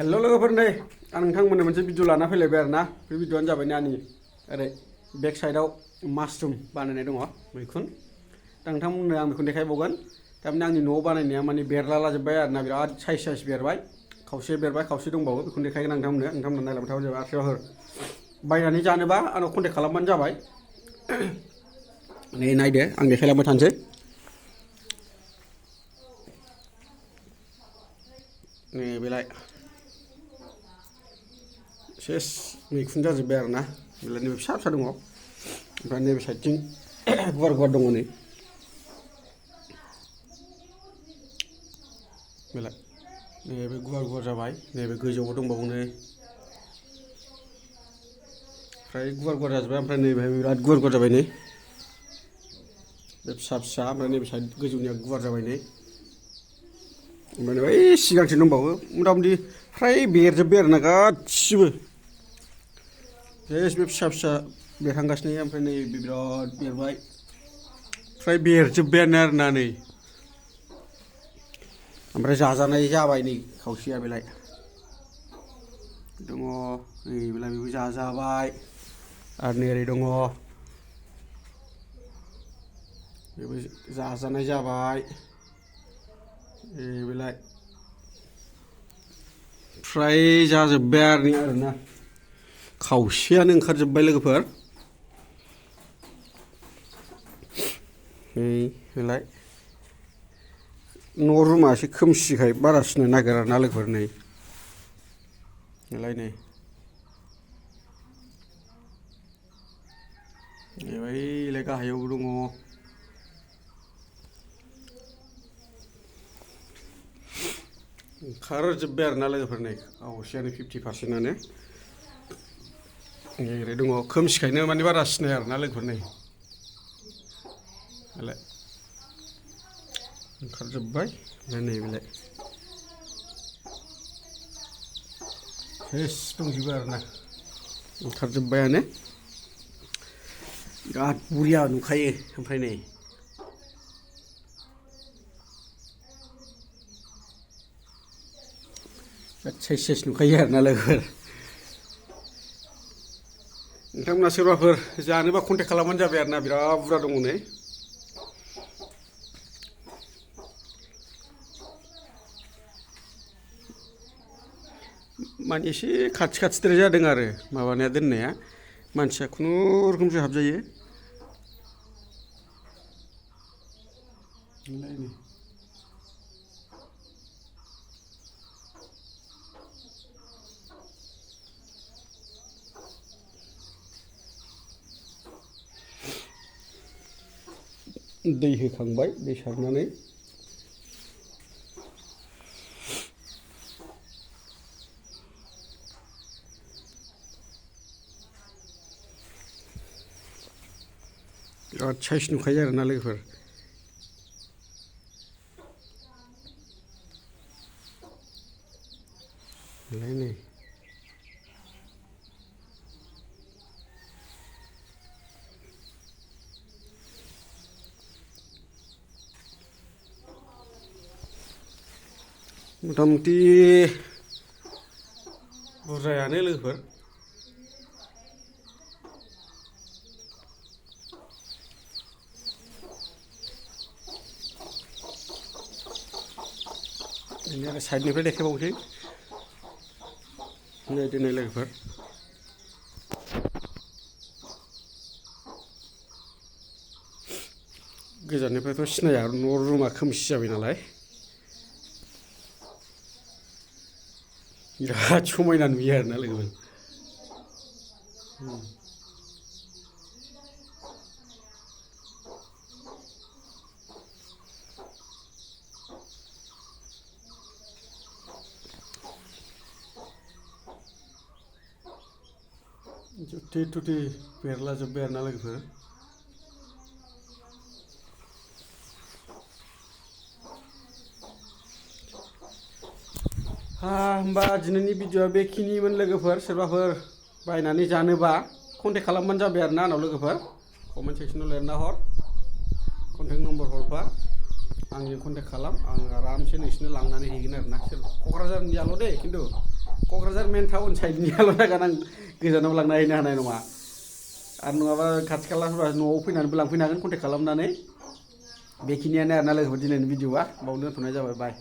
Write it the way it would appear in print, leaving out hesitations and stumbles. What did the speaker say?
हेल' लोगोफोर नै आं नोंथांमोननो मोनसे भिडिअ लाना फैलायबाय आरो ना बे भिडिअआनो जाबाय आंनि ओरै बेक साइडआव मासरुम बानायनाय दङ मैखुन दा नोंथांमोननो आं बेखौ देखायबावगोन थारमाने आंनि न'आव बानायनाया माने बेरलालाजोब्बाय आरो ना बिराद साइज बेरबाय खावसे बेरबाय खावसे दंबावो बेखौनो देखायगोन आं नोंथांमोननो नायलांबाय थाबानो जाबाय आरो सोरबाफोर बायनानै जानोबा आंनाव कन्टेक्ट खालामबानो जाबाय नै नायदो आं देखायलांबाय थानोसै नै बेलाय सेस मैखुन जाजोब्बाय आरो ना बेलाय नैबे फिसा फिसा दङ ओमफ्राय नैबे साइडथिं गुवार गुवार दङ नै बेलाय नैबे गुवार गुवार जाबाय नैबे गोजौआव दंबावो नै फ्राय गुवार गुवार जाजोब्बाय ओमफ्राय नैबे बिराद गुवार गुवार जाबाय नै बे फिसा फिसा ओमफ्राय नैबे साइड गोजौनिया गुवार जाबाय नै ओमफ्राय बै सिगांथिं दंबावो मथा मथि फ्राय बेरजोब्बाय आरो ना गासिबो बे फिसा फिसा बेरहांगासिनो ओमफ्राय नै बिराद बेरबाय फ्राय बेरजोब्बायानो आरो ना नै ओमफ्राय जाजानाय जाबाय नै खावसेया बेलाय दङ नै बेलाय बेबो जाजाबाय आरो नै ओरै दङ बेबो जाजानाय जाबाय बेलाय फ्राय जाजोब्बाय आरो ना खावसेयानो ओंखारजोब्बाय लोगोफोर बेलाय न' रुमा एसे खोमसिखाय बारा सिनाय नागिरा ना लोगोफोर नै बेलाय नै बैलाय गाहायावबो दङ ओंखारजोब्बाय आरो ना लोगोफोर नै खावसेयानो 50%आनो ओरै दङ खोमसिखायनो माने बारा सिनाया आरो ना लोगोफोर नै बेलाय ओंखारजोब्बाय ओमफ्राय नै बेलाय सेस दंजोबो आरो ना ओंखारजोब्बायानो बिराद बुरिया नुखायो ओमफ्राय नै साइज नुखायो आरो ना लोगोफोर नोंथांमोना सोरबाफोर जानोबा कन्टेक्ट खालामबानो जाबाय आरो ना बिराद बुरजा दङ नै माने एसे खाथिद्राय जादों आरो माबानाया दोननाया मानसिया खुनुरुखुमसो हाबजायो दै होखांबाय दै सारनानै बिराद साइज नुखायो आरो ना लोगोफोर नै मथा मथि बुरजायानो लोगोफोर आरो साइडनिफ्राय देखायबावसै नै दिनै लोगोफोर गोजाननिफ्रायथ' सिनाया न' रुमा खोमसि जाबाय नालाय बिराद समायना नुयो आरो ना लोगोफोर जुथे थुथे बेरलाजोब्बाय आरो ना लोगोफोर होमबा दिनैनि भिडिअआ बेखिनिमोन लोगोफोर सोरबाफोर बायनानै जानोबा कन्टेक्ट खालामबानो जाबाय आरो ना आंनाव लोगोफोर कमेन्ट सेक्सनाव लिरना हर कन्टेक्ट नम्बर हरबा आंजों कन्टेक्ट खालाम आं आरामसे नोंसिनो लांनानै हैगोन आरो ना क'क्राझारनियाल' दे खिन्थु क'क्राझार मेन टाउन साइडनियाल' जागोन आं गोजानाव लांना हैनो हानाय नङा आरो नङाबा खाथि खालाफोरा न'आव फैनानैबो लांफैनो हागोन कन्टेक्ट खालामनानै बेखिनियानो आरोना लोगोफोर दिनैनि भिडिअ'आ बावनो दोनथ'नाय जाबाय बाय